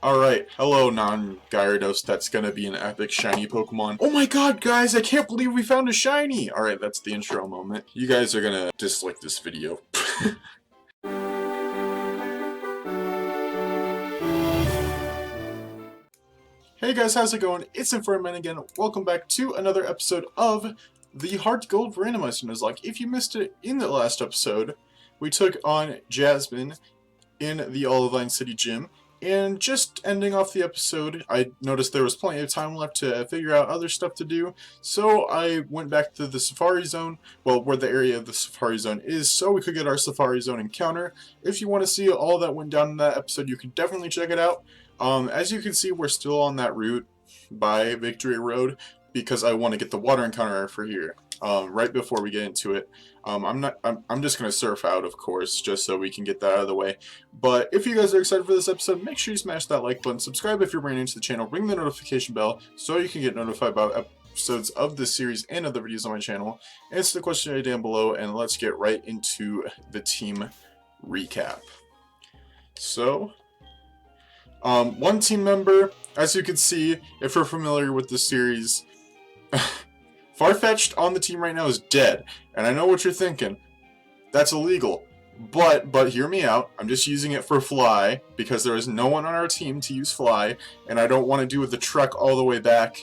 Alright, hello non-Gyarados, that's gonna be an epic shiny Pokemon. Oh my god, guys, I can't believe we found a shiny! Alright, that's the intro moment. You guys are gonna dislike this video. Hey guys, how's it going? It's Informant again. Welcome back to another episode of the HeartGold Randomizer Nuzlocke. If you missed it in the last episode, we took on Jasmine in the Olivine City Gym. And just ending off the episode, I noticed there was plenty of time left to figure out other stuff to do, so I went back to the Safari Zone, well, where the area of the Safari Zone is, so we could get our Safari Zone encounter. If you want to see all that went down in that episode, you can definitely check it out. As you can see, we're still on that route by Victory Road, because I want to get the water encounter for here. Right before we get into it, I'm just gonna surf out, of course, just so we can get that out of the way. But if you guys are excited for this episode, make sure you smash that like button, subscribe if you're brand new to the channel, ring the notification bell so you can get notified about episodes of this series and other videos on my channel. Answer the question down below, and let's get right into the team recap. So, one team member, as you can see, if you're familiar with the series, Farfetch'd on the team right now is dead, and I know what you're thinking. That's illegal. But hear me out. I'm just using it for Fly, because there is no one on our team to use Fly, and I don't want to do the trek all the way back,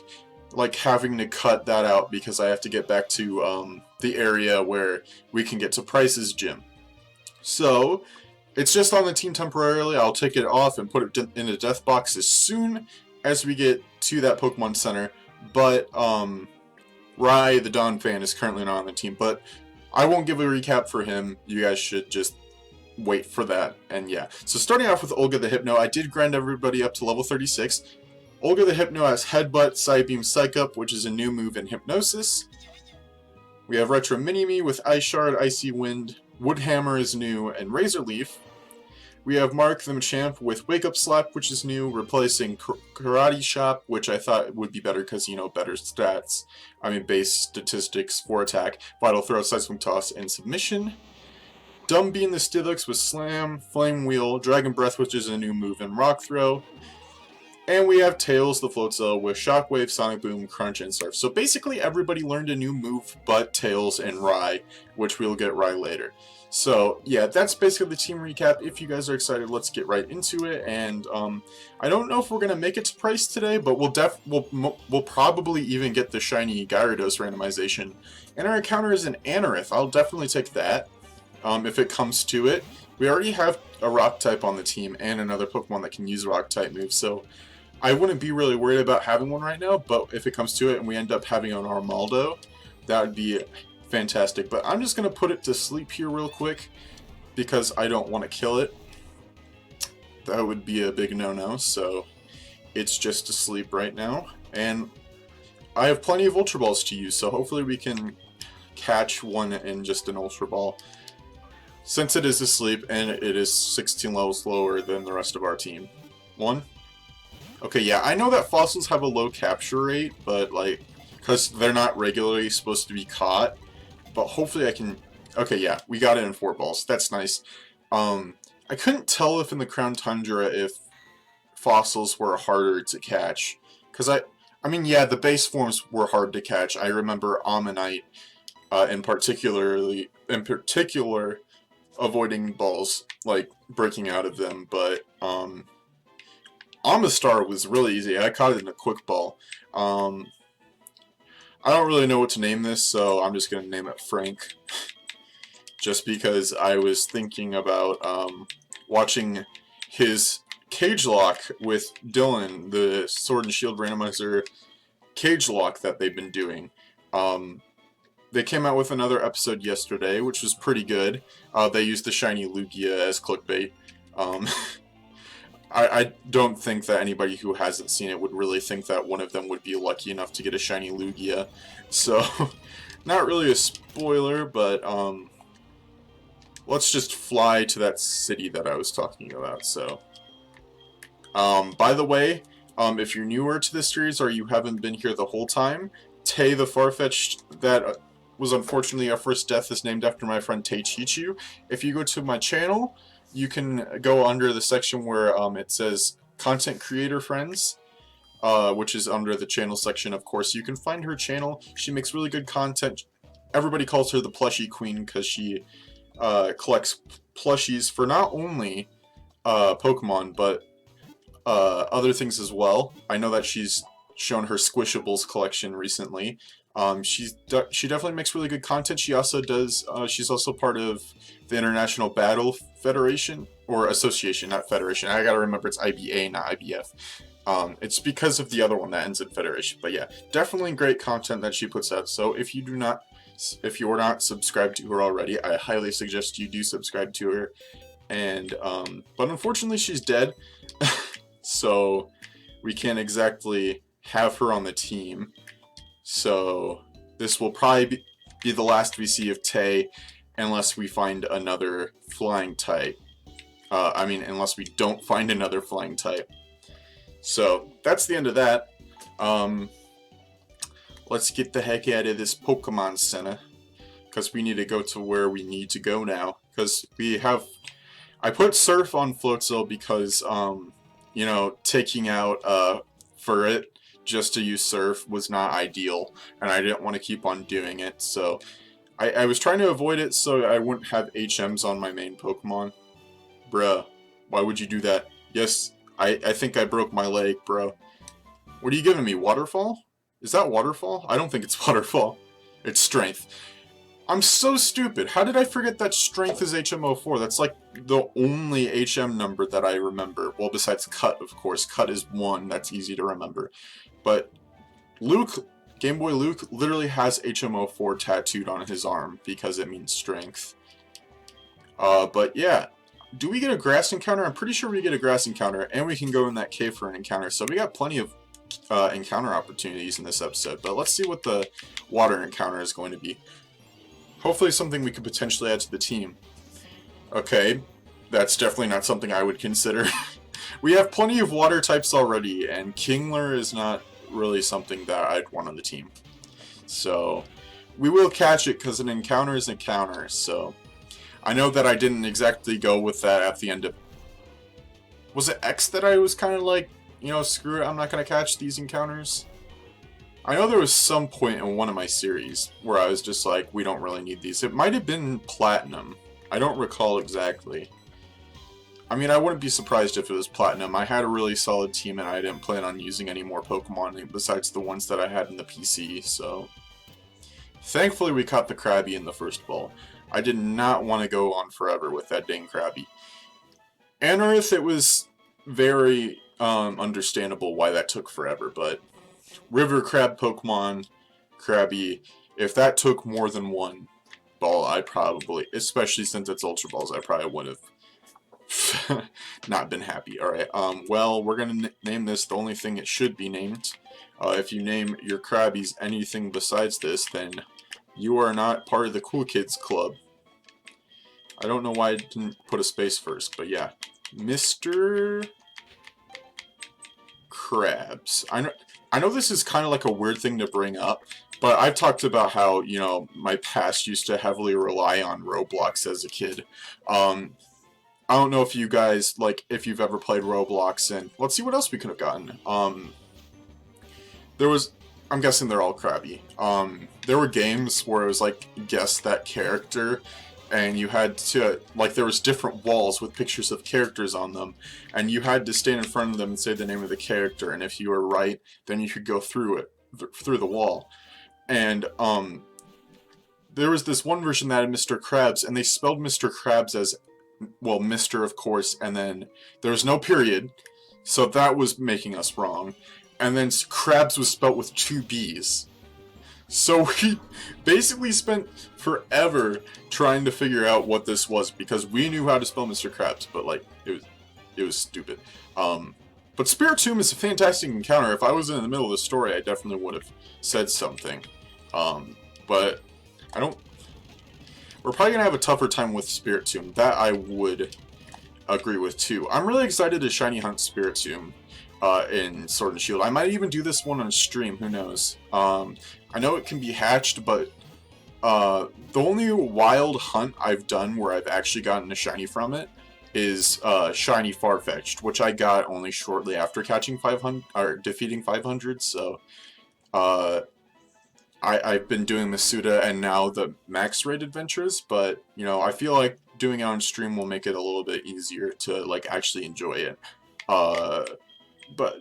like having to cut that out, because I have to get back to the area where we can get to Price's gym. So, it's just on the team temporarily. I'll take it off and put it in a death box as soon as we get to that Pokemon Center. But, Rai, the Dawn fan, is currently not on the team, but I won't give a recap for him. You guys should just wait for that, and yeah. So starting off with Olga the Hypno, I did grind everybody up to level 36. Olga the Hypno has Headbutt, Psybeam, Psych Up, which is a new move in Hypnosis. We have Retro Mini-Me with Ice Shard, Icy Wind, Wood Hammer is new, and Razor Leaf. We have Mark the Machamp with Wake Up Slap, which is new, replacing Karate Chop, which I thought would be better because, you know, better stats. I mean, base statistics for attack, Vital Throw, Side Swing Toss, and Submission. Dumbean the Stylix with Slam, Flame Wheel, Dragon Breath, which is a new move, and Rock Throw. And we have Tails the Floatzel with Shockwave, Sonic Boom, Crunch, and Surf. So basically everybody learned a new move but Tails and Rai, which we'll get Rai later. So, yeah, that's basically the team recap. If you guys are excited, let's get right into it. And I don't know if we're gonna make it to Price today, but we'll probably even get the shiny Gyarados randomization. And our encounter is an Anorith. I'll definitely take that if it comes to it. We already have a Rock type on the team and another Pokemon that can use Rock type moves, so I wouldn't be really worried about having one right now. But if it comes to it and we end up having an Armaldo, that would be fantastic. But I'm just going to put it to sleep here real quick because I don't want to kill it. That would be a big no-no, so it's just asleep right now. And I have plenty of Ultra Balls to use, so hopefully we can catch one in just an Ultra Ball. Since it is asleep and it is 16 levels lower than the rest of our team. One. Okay, yeah, I know that fossils have a low capture rate, but like, because they're not regularly supposed to be caught. But hopefully I can... Okay, yeah, we got it in 4 balls. That's nice. I couldn't tell if in the Crown Tundra if fossils were harder to catch. Because I mean, yeah, the base forms were hard to catch. I remember Ammonite, in particular, avoiding balls, like, breaking out of them. But, Amistar was really easy. I caught it in a quick ball. I don't really know what to name this, so I'm just going to name it Frank. Just because I was thinking about watching his Cage Lock with Dylan, the Sword and Shield Randomizer Cage Lock that they've been doing. They came out with another episode yesterday, which was pretty good. They used the shiny Lugia as clickbait. I don't think that anybody who hasn't seen it would really think that one of them would be lucky enough to get a shiny Lugia. So, not really a spoiler, but let's just fly to that city that I was talking about. So, by the way, if you're newer to this series or you haven't been here the whole time, Tay the Farfetch'd that was unfortunately our first death is named after my friend Tay Chichu. If you go to my channel, you can go under the section where it says content creator friends, which is under the channel section, of course. You can find her channel. She makes really good content. Everybody calls her the plushie queen because she collects plushies for not only Pokemon, but other things as well. I know that she's shown her Squishables collection recently. She definitely makes really good content. She also does, she's also part of the International Battle Federation, or Association, not Federation. I gotta remember it's IBA, not IBF. It's because of the other one that ends in Federation. But yeah, definitely great content that she puts out. So if you're not subscribed to her already, I highly suggest you do subscribe to her. And, but unfortunately she's dead. So we can't exactly have her on the team. So this will probably be the last we see of Tay, unless we find another flying type. Unless we don't find another flying type. So that's the end of that. Let's get the heck out of this Pokemon Center, because we need to go to where we need to go now. Because I put Surf on Floatzel because, you know, taking out Furret just to use Surf was not ideal, and I didn't want to keep on doing it, so I was trying to avoid it so I wouldn't have HMs on my main Pokemon. Bruh, why would you do that? Yes, I think I broke my leg, bro. What are you giving me, Waterfall? Is that Waterfall? I don't think it's Waterfall. It's Strength. I'm so stupid. How did I forget that Strength is HM04? That's like the only HM number that I remember. Well, besides Cut, of course. Cut is 1. That's easy to remember. But Luke, Game Boy Luke, literally has HM04 tattooed on his arm because it means Strength. But yeah. Do we get a grass encounter? I'm pretty sure we get a grass encounter, and we can go in that cave for an encounter. So we got plenty of encounter opportunities in this episode. But let's see what the water encounter is going to be. Hopefully something we could potentially add to the team. Okay, that's definitely not something I would consider. We have plenty of water types already, and Kingler is not really something that I'd want on the team. So we will catch it because an encounter is an encounter. So I know that I didn't exactly go with that at the end of... Was it X that I was kind of like, you know, screw it, I'm not going to catch these encounters? I know there was some point in one of my series where I was just like, we don't really need these. It might have been Platinum. I don't recall exactly. I mean, I wouldn't be surprised if it was Platinum. I had a really solid team and I didn't plan on using any more Pokemon besides the ones that I had in the PC, so... Thankfully we caught the Krabby in the first ball. I did not want to go on forever with that dang Krabby. Anorith, it was very understandable why that took forever, but River Crab Pokemon, Krabby, if that took more than one ball, I probably, especially since it's Ultra Balls, I probably would have not been happy. Alright, well, we're going to name this the only thing it should be named. If you name your Krabbies anything besides this, then you are not part of the Cool Kids Club. I don't know why I didn't put a space first, but yeah. Mr. Krabs. I know this is kind of like a weird thing to bring up, but I've talked about how, you know, my past used to heavily rely on Roblox as a kid. I don't know if you guys, like, if you've ever played Roblox, and let's see what else we could have gotten. There was... I'm guessing they're all Krabby. There were games where it was like, guess that character, and you had to, like, there was different walls with pictures of characters on them, and you had to stand in front of them and say the name of the character, and if you were right, then you could go through the wall. And, there was this one version that had Mr. Krabs, and they spelled Mr. Krabs as, well, Mr. of course, and then there was no period, so that was making us wrong. And then Krabs was spelt with 2 B's. So we basically spent forever trying to figure out what this was, because we knew how to spell Mr. Krabs, but like, it was stupid. But Spiritomb is a fantastic encounter. If I was in the middle of the story, I definitely would have said something. But I don't... We're probably going to have a tougher time with Spiritomb. That I would agree with too. I'm really excited to shiny hunt Spiritomb in Sword and Shield. I might even do this one on stream, who knows. I know it can be hatched, but the only wild hunt I've done where I've actually gotten a shiny from it is Shiny Farfetch'd, which I got only shortly after catching 500 or defeating 500. So I've been doing the Suda and now the max raid adventures, but you know, I feel like doing it on stream will make it a little bit easier to like actually enjoy it. But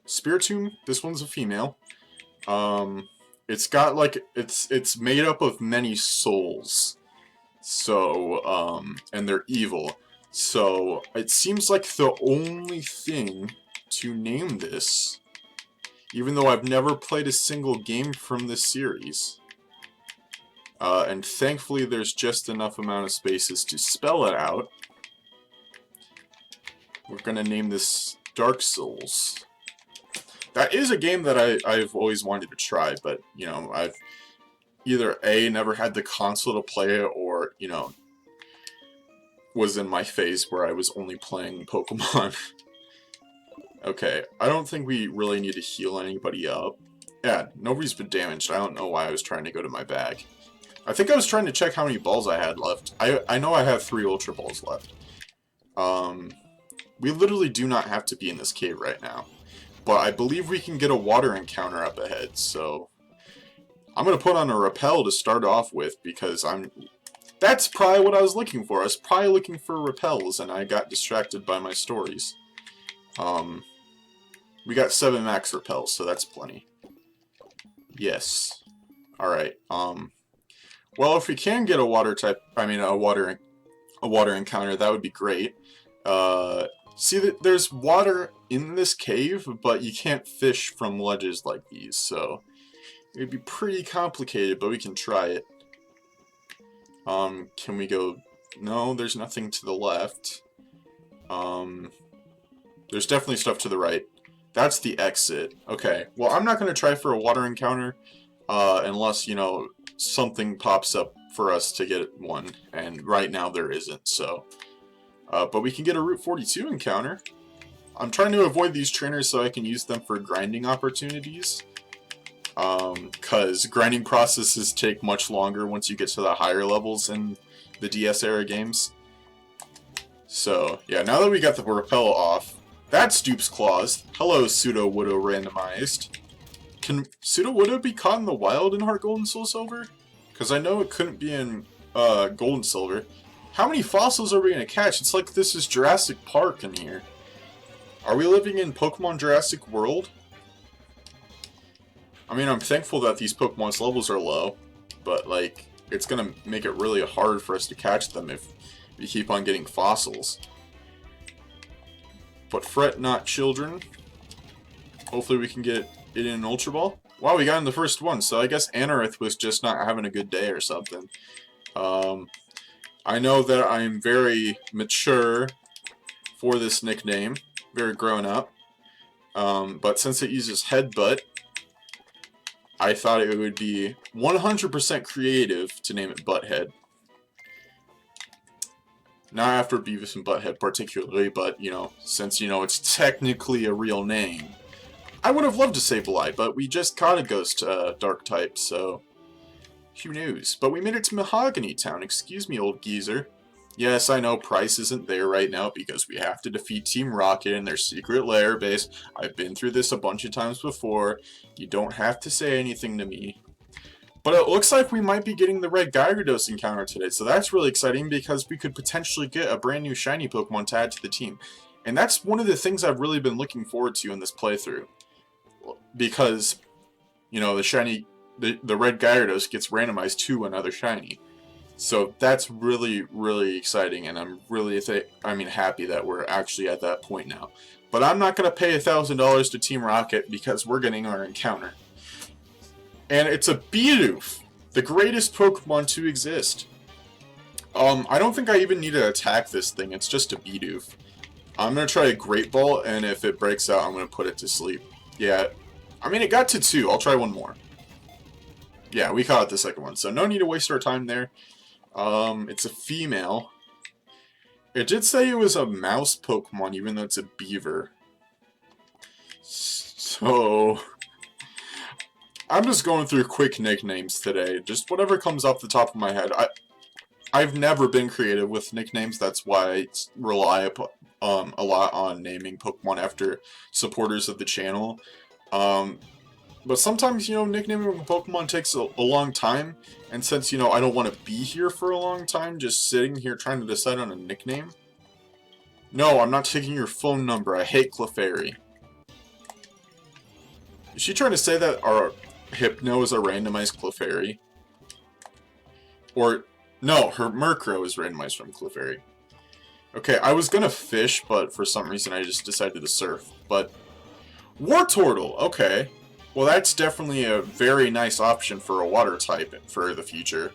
Spiritomb, this one's a female. It's got like it's made up of many souls. So and they're evil. So it seems like the only thing to name this, even though I've never played a single game from this series. And thankfully there's just enough amount of spaces to spell it out. We're gonna name this Dark Souls. That is a game that I've always wanted to try, but, you know, I've either A, never had the console to play it, or, you know, was in my phase where I was only playing Pokemon. Okay, I don't think we really need to heal anybody up. Yeah, nobody's been damaged. I don't know why I was trying to go to my bag. I think I was trying to check how many balls I had left. I know I have 3 Ultra Balls left. We literally do not have to be in this cave right now. But I believe we can get a water encounter up ahead, so I'm going to put on a repel to start off with, because that's probably what I was looking for. I was probably looking for repels, and I got distracted by my stories. We got 7 max repels, so that's plenty. Yes. Alright, well, if we can get a water encounter, that would be great. See that there's water in this cave, but you can't fish from ledges like these, so it'd be pretty complicated, but we can try it. Can we go? No, there's nothing to the left. There's definitely stuff to the right. That's the exit. Okay, well, I'm not going to try for a water encounter, unless, you know, something pops up for us to get one, and right now there isn't, so. But we can get a Route 42 encounter. I'm trying to avoid these trainers so I can use them for grinding opportunities. Because grinding processes take much longer once you get to the higher levels in the DS era games. So, yeah, now that we got the repel off, that's Dupe's Claws. Hello, Pseudo-Widow Randomized. Can Pseudo-Widow be caught in the wild in HeartGold and Soul Silver? Because I know it couldn't be in Gold and Silver. How many fossils are we going to catch? It's like this is Jurassic Park in here. Are we living in Pokemon Jurassic World? I mean, I'm thankful that these Pokemon's levels are low, but, like, it's going to make it really hard for us to catch them if we keep on getting fossils. But fret not, children. Hopefully we can get it in an Ultra Ball. Wow, we got in the first one, so I guess Anorith was just not having a good day or something. I know that I'm very mature for this nickname, very grown up, but since it uses Headbutt, I thought it would be 100% creative to name it Butthead. Not after Beavis and Butthead particularly, but, you know, since, you know, it's technically a real name. I would have loved to say Sableye, but we just caught a ghost dark type, so who knows? But we made it to Mahogany Town. Excuse me, old geezer. Yes, I know Price isn't there right now because we have to defeat Team Rocket in their secret lair base. I've been through this a bunch of times before. You don't have to say anything to me. But it looks like we might be getting the Red Gyarados encounter today, so that's really exciting because we could potentially get a brand new shiny Pokemon to add to the team. And that's one of the things I've really been looking forward to in this playthrough. Because, you know, the Red Gyarados gets randomized to another shiny. So that's really, really exciting, and I'm really happy that we're actually at that point now. But I'm not going to pay $1,000 to Team Rocket because we're getting our encounter. And it's a Bidoof, the greatest Pokemon to exist. I don't think I even need to attack this thing, it's just a Bidoof. I'm going to try a Great Ball, and if it breaks out, I'm going to put it to sleep. Yeah, I mean, it got to 2, I'll try one more. Yeah, we caught the second one, so no need to waste our time there. It's a female. It did say it was a mouse Pokemon, even though it's a beaver. So I'm just going through quick nicknames today. Just whatever comes off the top of my head. I've never been creative with nicknames. That's why I rely a lot on naming Pokemon after supporters of the channel. But sometimes, nicknaming a Pokemon takes a long time, and since, I don't want to be here for a long time, just sitting here trying to decide on a nickname. No, I'm not taking your phone number. I hate Clefairy. Is she trying to say that our Hypno is a randomized Clefairy? Or, no, her Murkrow is randomized from Clefairy. Okay, I was gonna fish, but for some reason I just decided to surf. But, Wartortle, okay. Well, that's definitely a very nice option for a water type for the future.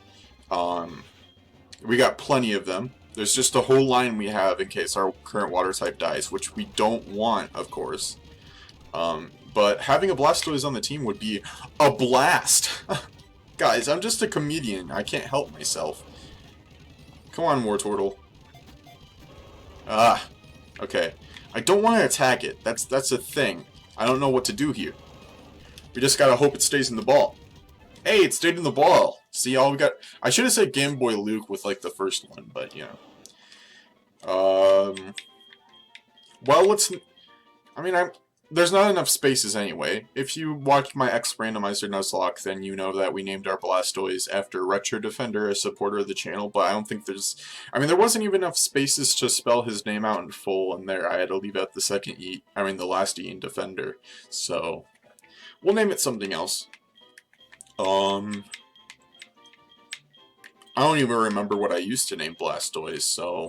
We got plenty of them. There's just a whole line we have in case our current water type dies, which we don't want, of course. But having a Blastoise on the team would be a blast. Guys, I'm just a comedian. I can't help myself. Come on, Wartortle. Ah, okay. I don't want to attack it. That's a thing. I don't know what to do here. We just gotta hope it stays in the ball. Hey, it stayed in the ball. See, all we got... I should have said Game Boy Luke with, like, the first one, but, well, let's... I mean, there's not enough spaces anyway. If you watch my Randomizer Nuzlocke, then you know that we named our Blastoise after Retro Defender, a supporter of the channel, but I don't think there's... I mean, there wasn't even enough spaces to spell his name out in full, and there I had to leave out the second E... I mean, the last E in Defender, so... We'll name it something else. I don't even remember what I used to name Blastoise, so...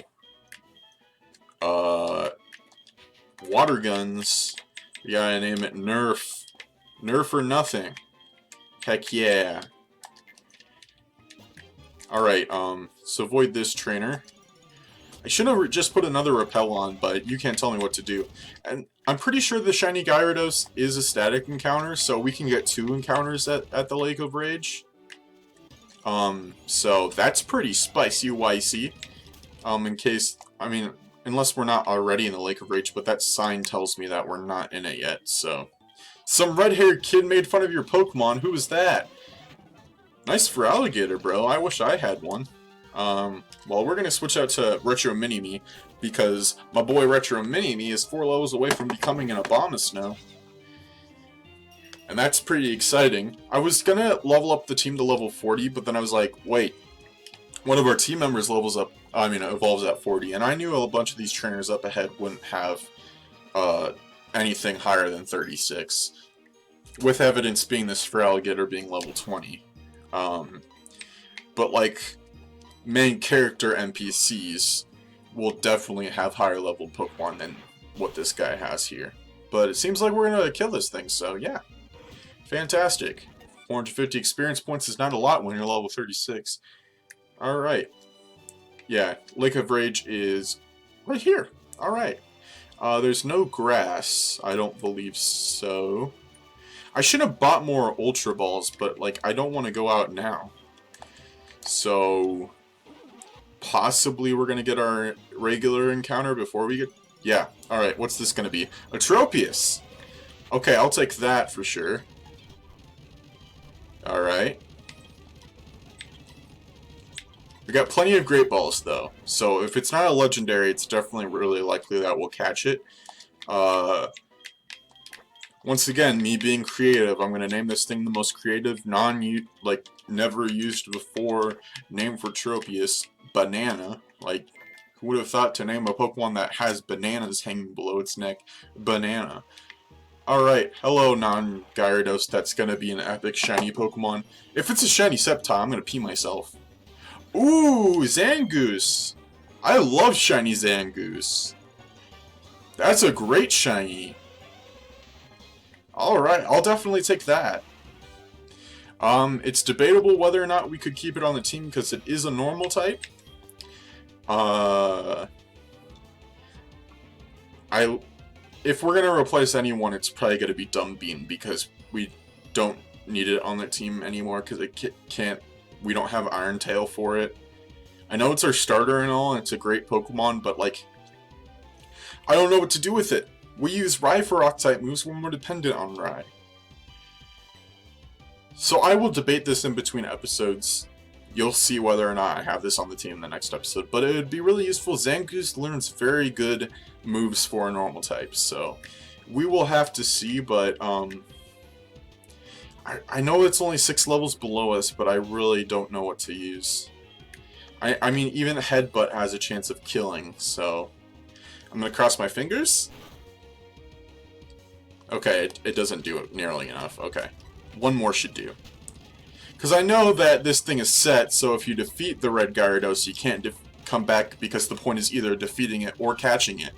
Water Guns. We gotta name it Nerf. Nerf or nothing. Heck yeah. Alright, so avoid this trainer. I should have just put another repel on, but you can't tell me what to do. And I'm pretty sure the shiny Gyarados is a static encounter, so we can get 2 encounters at the Lake of Rage. So that's pretty spicy, YC. In case, I mean, unless we're not already in the Lake of Rage, but that sign tells me that we're not in it yet, so. Some red-haired kid made fun of your Pokemon, who was that? Nice for alligator, bro. I wish I had one. Well, we're gonna switch out to Retro Mini-Me, because my boy Retro Mini-Me is 4 levels away from becoming an Abomasnow. And that's pretty exciting. I was gonna level up the team to level 40, but then I was like, wait, one of our team members evolves at 40, and I knew a bunch of these trainers up ahead wouldn't have, anything higher than 36. With evidence being this for alligator being level 20. But like, main character NPCs will definitely have higher level Pokemon than what this guy has here. But it seems like we're gonna kill this thing, so yeah. Fantastic. 450 experience points is not a lot when you're level 36. Alright. Yeah, Lake of Rage is right here. Alright. There's no grass. I don't believe so. I should have bought more Ultra Balls, but like, I don't want to go out now. So... possibly we're gonna get our regular encounter before we get... Yeah, alright, what's this gonna be? A Tropius! Okay, I'll take that for sure. Alright. We got plenty of Great Balls, though. So if it's not a legendary, it's definitely really likely that we'll catch it. Once again, me being creative, I'm gonna name this thing the most creative, never used before name for Tropius. Banana. Like, who would have thought to name a Pokemon that has bananas hanging below its neck? Banana. Alright, hello non-Gyarados, that's gonna be an epic shiny Pokemon. If it's a shiny Sceptile, I'm gonna pee myself. Ooh, Zangoose! I love shiny Zangoose. That's a great shiny. Alright, I'll definitely take that. It's debatable whether or not we could keep it on the team because it is a normal type. If we're gonna replace anyone, it's probably gonna be Dumbean because we don't need it on the team anymore because it can't. We don't have Iron Tail for it. I know it's our starter and all, and it's a great Pokemon, but like, I don't know what to do with it. We use Rye for Rock type moves when we're dependent on Rye. So I will debate this in between episodes You'll see whether or not I have this on the team in the next episode, but it would be really useful. Zangoose learns very good moves for a normal type, so we will have to see, but I know it's only 6 levels below us, but I really don't know what to use. I mean, even Headbutt has a chance of killing, so I'm going to cross my fingers. Okay, it doesn't do it nearly enough. Okay, one more should do. Because I know that this thing is set, so if you defeat the Red Gyarados, you can't come back because the point is either defeating it or catching it.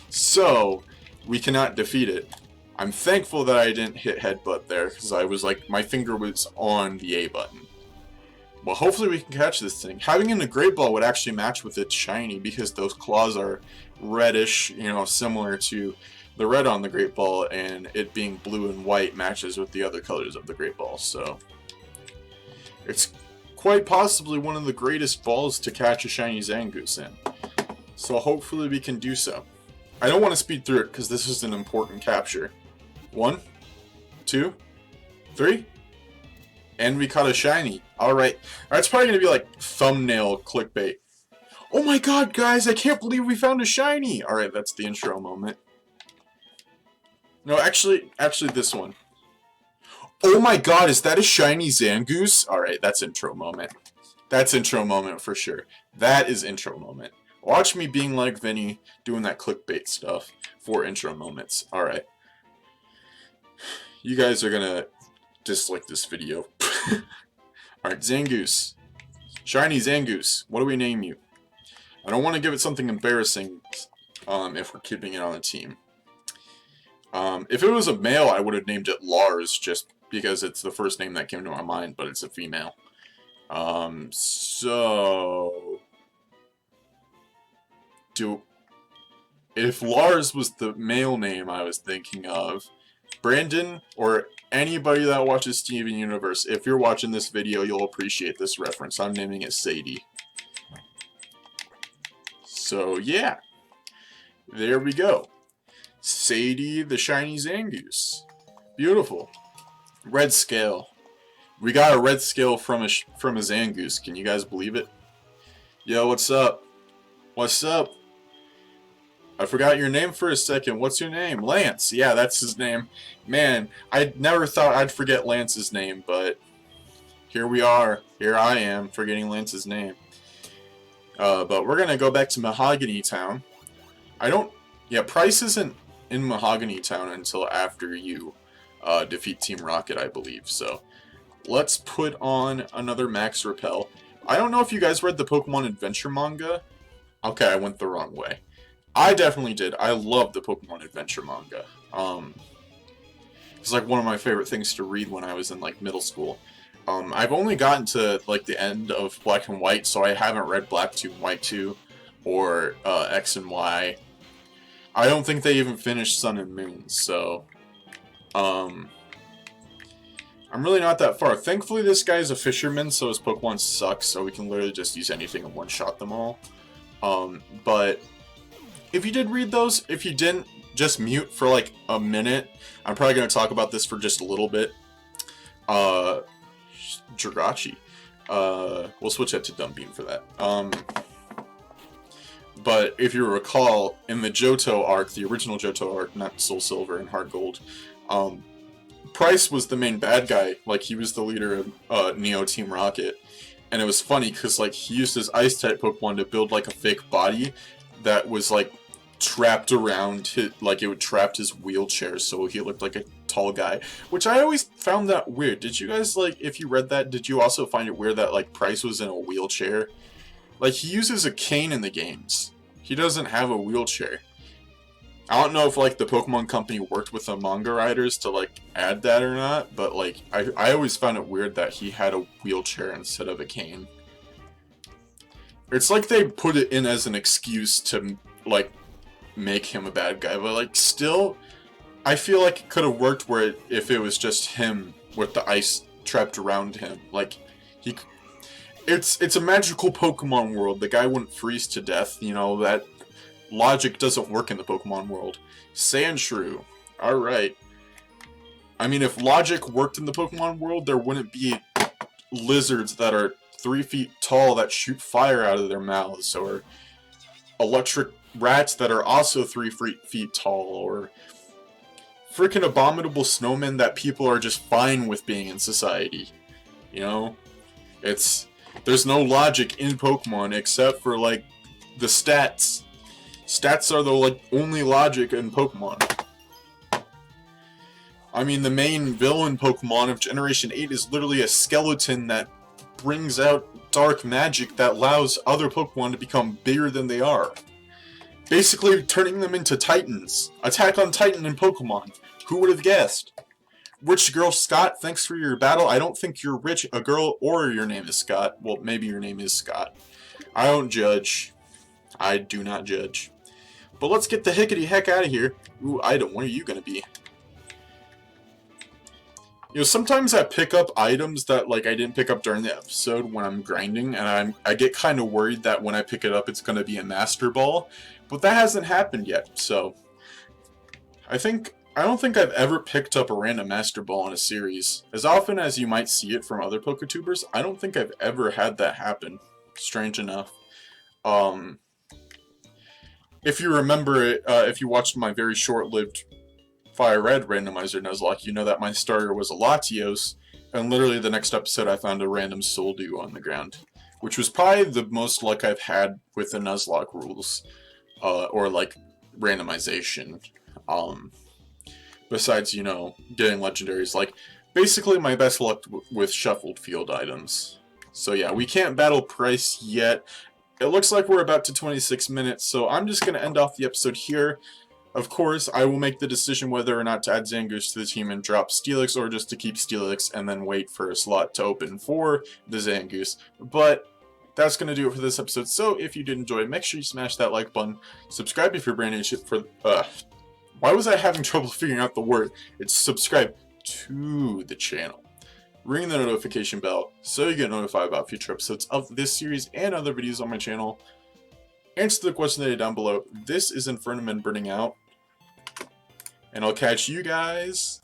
So, we cannot defeat it. I'm thankful that I didn't hit Headbutt there, because I was like, my finger was on the A button. Well, hopefully we can catch this thing. Having in a Great Ball would actually match with its shiny, because those claws are reddish, you know, similar to the red on the Great Ball, and it being blue and white matches with the other colors of the Great Ball, so it's quite possibly one of the greatest balls to catch a shiny Zangoose in. So hopefully we can do so. I don't want to speed through it, because this is an important capture. 1, 2, 3... and we caught a shiny. Alright. It's probably going to be like thumbnail clickbait. Oh my god, guys, I can't believe we found a shiny! Alright, that's the intro moment. No, actually this one. Oh my god, is that a shiny Zangoose? Alright, that's intro moment. That's intro moment for sure. That is intro moment. Watch me being like Vinny, doing that clickbait stuff for intro moments. Alright. You guys are gonna dislike this video. Alright, Zangoose. Shiny Zangoose. What do we name you? I don't want to give it something embarrassing if we're keeping it on the team. If it was a male, I would have named it Lars, just because it's the first name that came to my mind, but it's a female. If Lars was the male name I was thinking of, Brandon, or anybody that watches Steven Universe, if you're watching this video, you'll appreciate this reference. I'm naming it Sadie. So, yeah. There we go. Sadie the shiny Zangoose. Beautiful. Red scale. We got a red scale from a Zangoose. Can you guys believe it? Yo, what's up? What's up? I forgot your name for a second. What's your name? Lance. Yeah, that's his name. Man, I never thought I'd forget Lance's name, but here we are. Here I am, forgetting Lance's name. But we're going to go back to Mahogany Town. Yeah, Price isn't in Mahogany Town until after you defeat Team Rocket, I believe. So, let's put on another Max Repel. I don't know if you guys read the Pokemon Adventure manga. Okay, I went the wrong way. I definitely did. I love the Pokemon Adventure manga. It's like one of my favorite things to read when I was in like middle school. I've only gotten to like the end of Black and White, so I haven't read Black 2 and White 2 or X and Y. I don't think they even finished Sun and Moon, so I'm really not that far. Thankfully, this guy's a fisherman, so his Pokemon suck, so we can literally just use anything and one-shot them all. But if you did read those, if you didn't, just mute for like a minute. I'm probably going to talk about this for just a little bit. Jirachi. We'll switch that to Dumbbean for that. But if you recall, in the Johto arc, the original Johto arc, not Soul Silver and HeartGold, Price was the main bad guy. Like, he was the leader of Neo Team Rocket. And it was funny, because, like, he used his Ice-type Pokemon to build, like, a fake body that was, like, trapped around his, like, it would trap his wheelchair, so he looked like a tall guy. Which I always found that weird. Did you guys, like, if you read that, did you also find it weird that, like, Price was in a wheelchair? Like, he uses a cane in the games. He doesn't have a wheelchair. I don't know if, like, the Pokemon Company worked with the manga writers to, like, add that or not, but, like, I always found it weird that he had a wheelchair instead of a cane. It's like they put it in as an excuse to, like, make him a bad guy, but, like, still, I feel like it could have worked where if it was just him with the ice trapped around him. Like, it's a magical Pokemon world. The guy wouldn't freeze to death, you know, that logic doesn't work in the Pokemon world. Sandshrew. Alright. I mean, if logic worked in the Pokemon world, there wouldn't be lizards that are 3 feet tall that shoot fire out of their mouths, or electric rats that are also 3 feet tall, or freaking abominable snowmen that people are just fine with being in society. You know? There's no logic in Pokemon except for, like, the stats. Stats are the, like, only logic in Pokemon. I mean, the main villain Pokemon of Generation 8 is literally a skeleton that brings out dark magic that allows other Pokemon to become bigger than they are. Basically turning them into Titans. Attack on Titan in Pokemon. Who would have guessed? Rich Girl Scott, thanks for your battle. I don't think you're rich, a girl, or your name is Scott. Well, maybe your name is Scott. I don't judge. I do not judge. But let's get the hickety heck out of here. Ooh, item, what are you gonna be? You know, sometimes I pick up items that, like, I didn't pick up during the episode when I'm grinding, and I get kind of worried that when I pick it up it's gonna be a Master Ball. But that hasn't happened yet, so I don't think I've ever picked up a random Master Ball in a series. As often as you might see it from other Poketubers, I don't think I've ever had that happen. Strange enough. If you remember it, if you watched my very short-lived Fire Red Randomizer Nuzlocke, you know that my starter was a Latios, and literally the next episode I found a random Soldew on the ground. Which was probably the most luck I've had with the Nuzlocke rules. Or, like, randomization. Besides, you know, getting legendaries. Like, basically my best luck with shuffled field items. So yeah, we can't battle Price yet. It looks like we're about to 26 minutes, so I'm just going to end off the episode here. Of course, I will make the decision whether or not to add Zangoose to the team and drop Steelix, or just to keep Steelix and then wait for a slot to open for the Zangoose. But that's going to do it for this episode, so if you did enjoy, make sure you smash that like button. Subscribe if you're brand new for... Why was I having trouble figuring out the word? It's subscribe to the channel. Ring the notification bell so you get notified about future episodes of this series and other videos on my channel. Answer the question that is down below. This is Infernoman burning out. And I'll catch you guys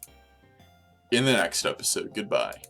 in the next episode. Goodbye.